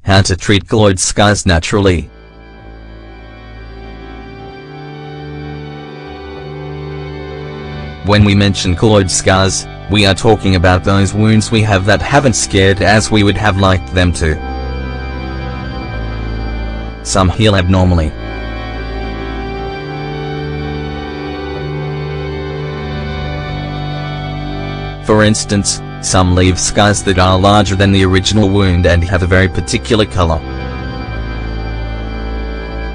How to treat keloid scars naturally. When we mention keloid scars, we are talking about those wounds we have that haven't scared as we would have liked them to. Some heal abnormally. For instance, some leave scars that are larger than the original wound and have a very particular color.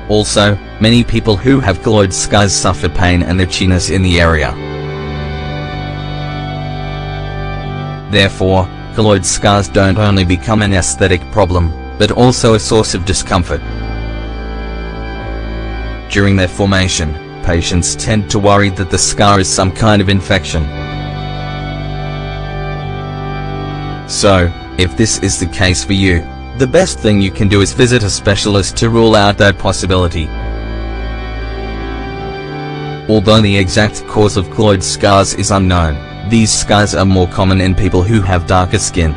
Also, many people who have keloid scars suffer pain and itchiness in the area. Therefore, keloid scars don't only become an aesthetic problem, but also a source of discomfort. During their formation, patients tend to worry that the scar is some kind of infection. So, if this is the case for you, the best thing you can do is visit a specialist to rule out that possibility. Although the exact cause of keloid scars is unknown, these scars are more common in people who have darker skin.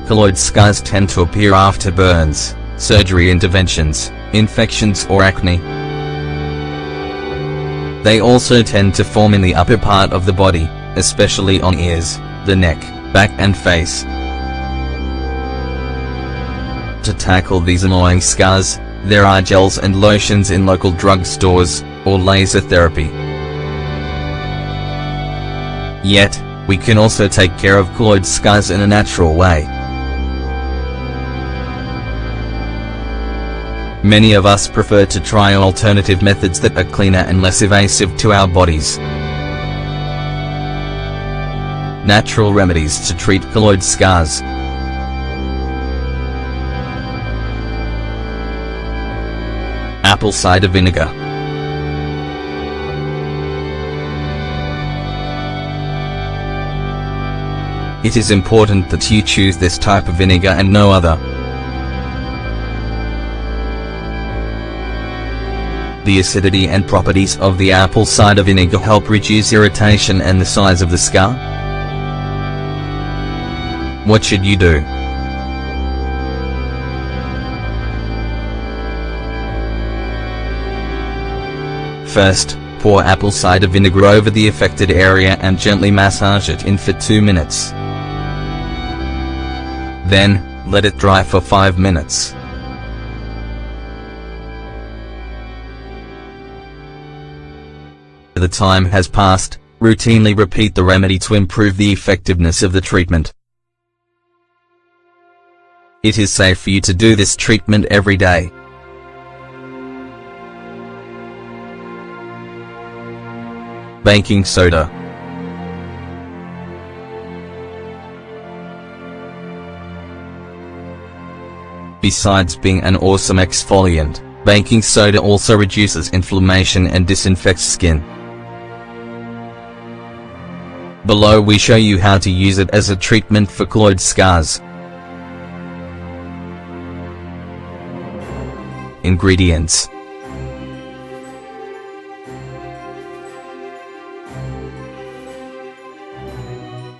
Keloid scars tend to appear after burns, surgery interventions, infections or acne. They also tend to form in the upper part of the body, especially on ears, the neck, back and face. To tackle these annoying scars, there are gels and lotions in local drugstores, or laser therapy. Yet, we can also take care of keloid scars in a natural way. Many of us prefer to try alternative methods that are cleaner and less invasive to our bodies. Natural remedies to treat keloid scars. Apple cider vinegar. It is important that you choose this type of vinegar and no other. The acidity and properties of the apple cider vinegar help reduce irritation and the size of the scar. What should you do? First, pour apple cider vinegar over the affected area and gently massage it in for 2 minutes. Then, let it dry for 5 minutes. The time has passed, routinely repeat the remedy to improve the effectiveness of the treatment. It is safe for you to do this treatment every day. Baking soda. Besides being an awesome exfoliant, baking soda also reduces inflammation and disinfects skin. Below we show you how to use it as a treatment for keloid scars. Ingredients.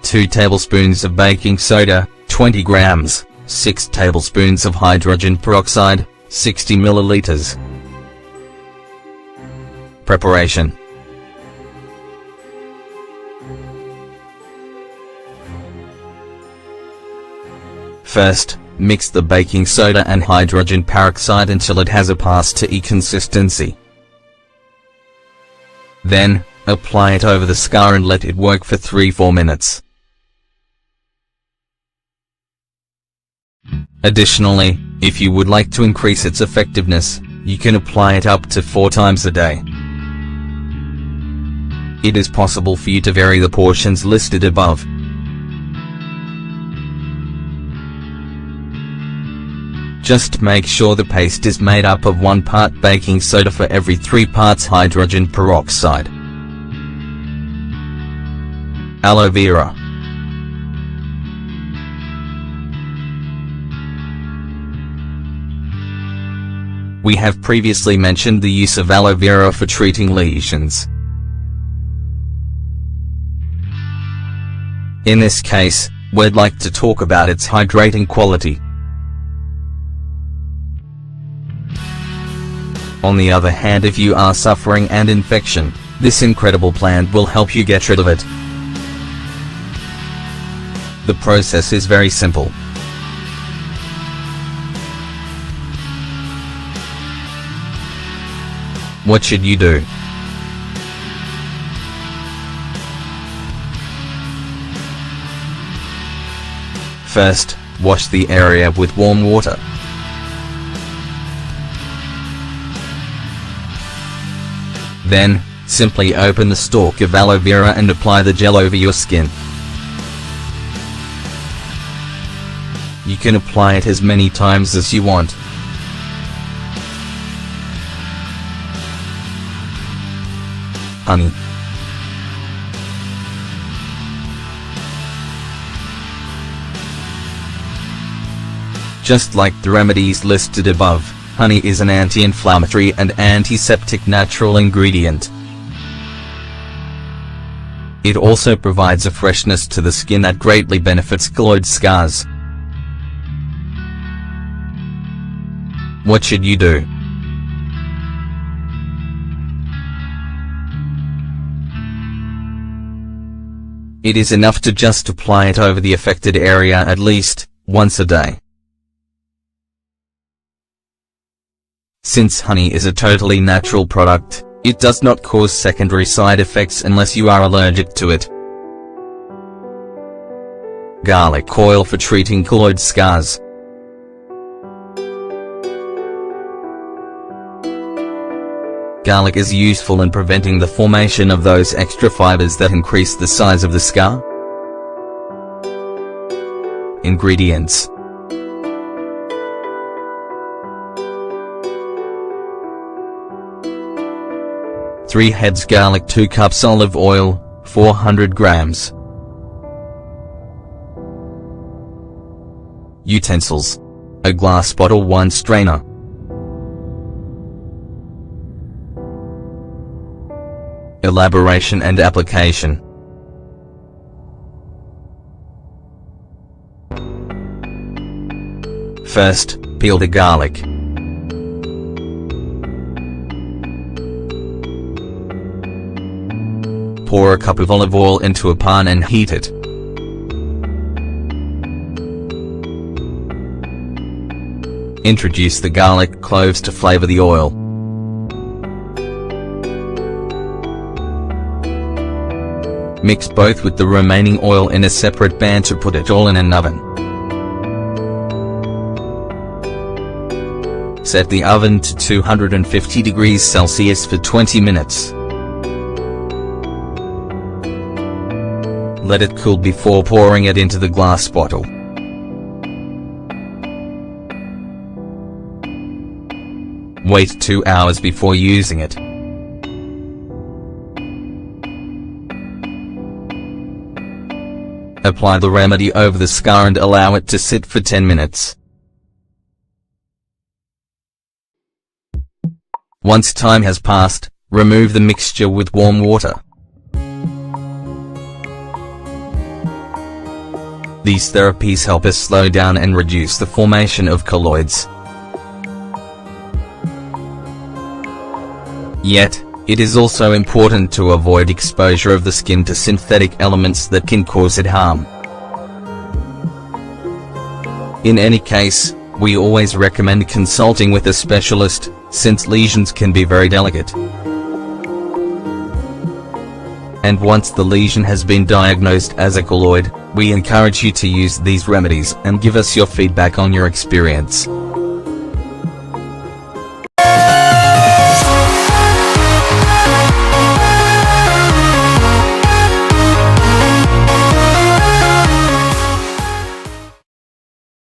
Two tablespoons of baking soda, 20 grams, 6 tablespoons of hydrogen peroxide, 60 milliliters. Preparation. First, mix the baking soda and hydrogen peroxide until it has a pasta-y consistency. Then, apply it over the scar and let it work for 3-4 minutes. Additionally, if you would like to increase its effectiveness, you can apply it up to 4 times a day. It is possible for you to vary the portions listed above. Just make sure the paste is made up of 1 part baking soda for every 3 parts hydrogen peroxide. Aloe vera. We have previously mentioned the use of aloe vera for treating lesions. In this case, we'd like to talk about its hydrating quality. On the other hand, if you are suffering an infection, this incredible plant will help you get rid of it. The process is very simple. What should you do? First, wash the area with warm water. Then, simply open the stalk of aloe vera and apply the gel over your skin. You can apply it as many times as you want. Honey. Just like the remedies listed above, honey is an anti-inflammatory and antiseptic natural ingredient. It also provides a freshness to the skin that greatly benefits keloid scars. What should you do? It is enough to just apply it over the affected area at least once a day. Since honey is a totally natural product, it does not cause secondary side effects unless you are allergic to it. Garlic oil for treating keloid scars. Garlic is useful in preventing the formation of those extra fibers that increase the size of the scar. Ingredients: 3 heads garlic, 2 cups olive oil, 400 grams. Utensils: a glass bottle, 1 strainer. Elaboration and application. First, peel the garlic. Pour a cup of olive oil into a pan and heat it. Introduce the garlic cloves to flavor the oil. Mix both with the remaining oil in a separate pan to put it all in an oven. Set the oven to 250 degrees Celsius for 20 minutes. Let it cool before pouring it into the glass bottle. Wait 2 hours before using it. Apply the remedy over the scar and allow it to sit for 10 minutes. Once time has passed, remove the mixture with warm water. These therapies help us slow down and reduce the formation of keloids. Yet, it is also important to avoid exposure of the skin to synthetic elements that can cause it harm. In any case, we always recommend consulting with a specialist, since lesions can be very delicate. And once the lesion has been diagnosed as a keloid, we encourage you to use these remedies and give us your feedback on your experience.